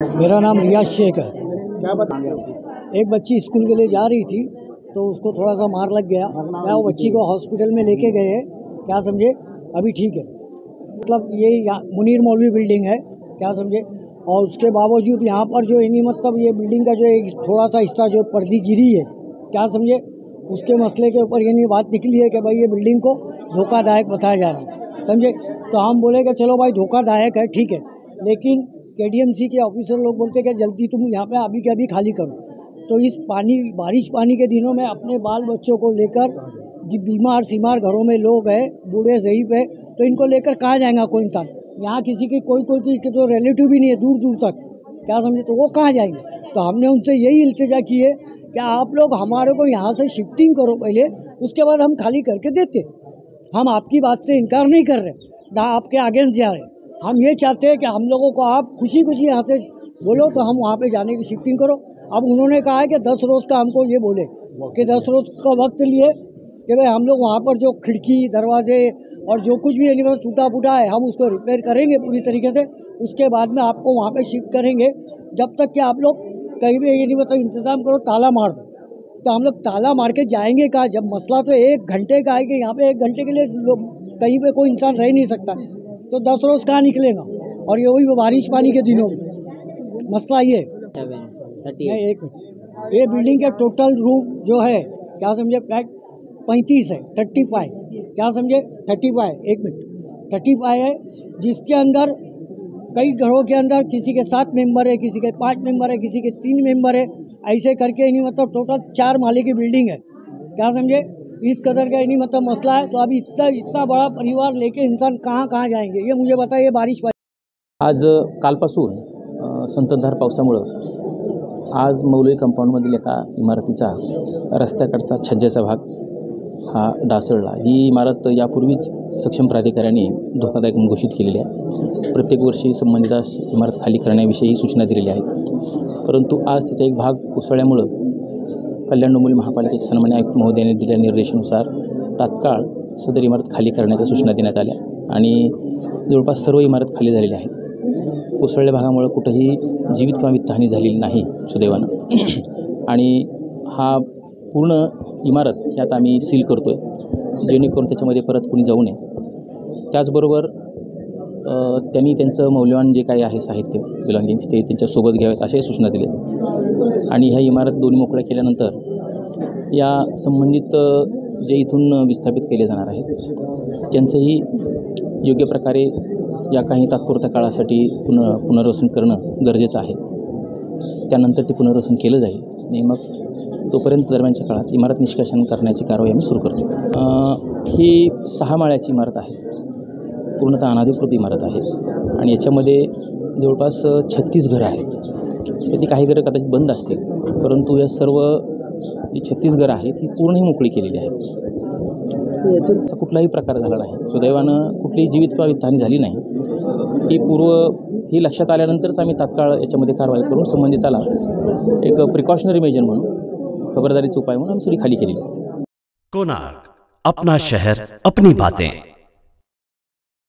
मेरा नाम रियाज शेख है। क्या बताएंगे? एक बच्ची स्कूल के लिए जा रही थी तो उसको थोड़ा सा मार लग गया। क्या वो बच्ची को हॉस्पिटल में लेके गए हैं, क्या समझे, अभी ठीक है। मतलब ये मुनीर मौलवी बिल्डिंग है, क्या समझे। और उसके बावजूद यहाँ पर जो इन्हीं मतलब ये बिल्डिंग का जो एक थोड़ा सा हिस्सा जो पर्दी गिरी है, क्या समझे, उसके मसले के ऊपर ये नहीं बात निकली है कि भाई ये बिल्डिंग को धोखादायक बताया जा रहा है, समझे। तो हम बोले कि चलो भाई धोखादायक है, ठीक है, लेकिन KDMC के ऑफिसर लोग बोलते कि जल्दी तुम यहाँ पे अभी के अभी खाली करो। तो इस बारिश पानी के दिनों में अपने बाल बच्चों को लेकर बीमार सीमार घरों में लोग हैं, बूढ़े ज़ईफ़ है, तो इनको लेकर कहाँ जाएगा कोई इंसान। यहाँ किसी की कोई तो रिलेटिव भी नहीं है दूर दूर तक, क्या समझे, तो वो कहाँ जाएंगे। तो हमने उनसे यही इल्तिजा की है कि आप लोग हमारे को यहाँ से शिफ्टिंग करो पहले, उसके बाद हम खाली करके देते। हम आपकी बात से इनकार नहीं कर रहे, ना आपके अगेंस्ट जा रहे। हम ये चाहते हैं कि हम लोगों को आप खुशी खुशी यहाँ से बोलो तो हम वहाँ पे जाने की शिफ्टिंग करो। अब उन्होंने कहा है कि 10 रोज़ का हमको ये बोले कि 10 रोज़ का वक्त लिए कि भाई हम लोग वहाँ पर जो खिड़की दरवाजे और जो कुछ भी मतलब टूटा फूटा है हम उसको रिपेयर करेंगे पूरी तरीके से। उसके बाद में आपको वहाँ पे शिफ्ट करेंगे, जब तक कि आप लोग कहीं भी ये नहीं मतलब इंतज़ाम करो, ताला मार दो। तो हम लोग ताला मार के जाएंगे कहाँ, जब मसला तो 1 घंटे का है कि यहाँ पे 1 घंटे के लिए लोग कहीं पे कोई इंसान रह नहीं सकता, तो 10 रोज़ कहाँ निकलेगा। और ये वही बारिश पानी के दिनों में मसला ये है। एक मिनट, ये बिल्डिंग के टोटल रूम जो है, क्या समझे, फ्लैट 35 है, 35, क्या समझे, 35, 1 मिनट, 35 है, जिसके अंदर कई घरों के अंदर किसी के 7 मेंबर है, किसी के 5 मेंबर है, किसी के 3 मेंबर है, ऐसे करके नहीं मतलब टोटल 4 माले की बिल्डिंग है, क्या समझे। इस कदर का नहीं मतलब मसला है। तो अभी इतना बड़ा परिवार लेके इंसान कहाँ जाएंगे, ये मुझे बताइए। बारिश आज कालपासून संततधार पावसामुळं आज मौलवी कंपाऊंडमधील एका इमारतीचा रस्त्याकडचा छज्जाचा भाग हा ढासळला। ही इमारत यापूर्वीच सक्षम प्राधिकाऱ्यांनी धोकादायक म्हणून घोषित केलेली आहे। प्रत्येक वर्षी संबंधित इमारत खाली करण्याविषयी सूचना दिलेल्या आहेत, परंतु आज त्याचा एक भाग कोसळल्यामुळं कल्याण डोंबिवली महापालिकेचे सन्मान्य आयुक्त महोदयांनी दिलेल्या निर्देशानुसार तात्काळ सदर इमारत खाली करण्याच्या सूचना देण्यात आल्या आणि जवळपास सर्व इमारत खाली झालेल्या आहेत। कोसळल्या भागामुळे कुठेही जीवित किंवा वित्तहानी झालेली नाही सुदैवानं। आणि हा पूर्ण इमारत ही आता आम्ही सील करतो आहे, जेणेकरून त्याच्यामध्ये परत कोणी जाऊ नये। त्याचबरोबर त्यांनी त्यांचं मौल्यवान जे काही आहे साहित्य बिलॉंगिंग्स ते त्यांच्यासोबत घ्यावेत अशाही सूचना दिल्या। आणि ह्या इमारत दोन्ही मोकळ्या केल्यानंतर या संबंधित जे इथून विस्थापित केले जाणार आहेत त्यांचंही योग्य प्रकारे या काही तात्पुरत्या काळासाठी पुनर्वसन करणं गरजेचं आहे। त्यानंतर ते पुनर्वसन केलं जाईल आणि मग तोपर्यंत दरम्यानच्या काळात इमारत निष्कासन करण्याची कारवाई आम्ही सुरू करतो। ही 6 माळ्याची इमारत आहे, पूर्णतः अनधिकृत इमारत आहे आणि याच्यामध्ये जवळपास 36 घरं आहेत। त्याची काही घरं कदाचित बंद असतील, परंतु या सर्व जी 36 घरं आहेत ही पूर्णही मोकळी केलेली आहेत। याचा कुठलाही प्रकार झाला नाही, सुदैवानं कुठलीही जीवित किंवा वित्तहानी झाली नाही। ही लक्षात आल्यानंतरच आम्ही तात्काळ याच्यामध्ये कारवाई करून संबंधिताला एक प्रिकॉशनरी मेजर म्हणून खबरदारीचा उपाय म्हणून आम्ही सगळी खाली केलेली आहे। कोणार्क, अपना शहर अपनी बातें।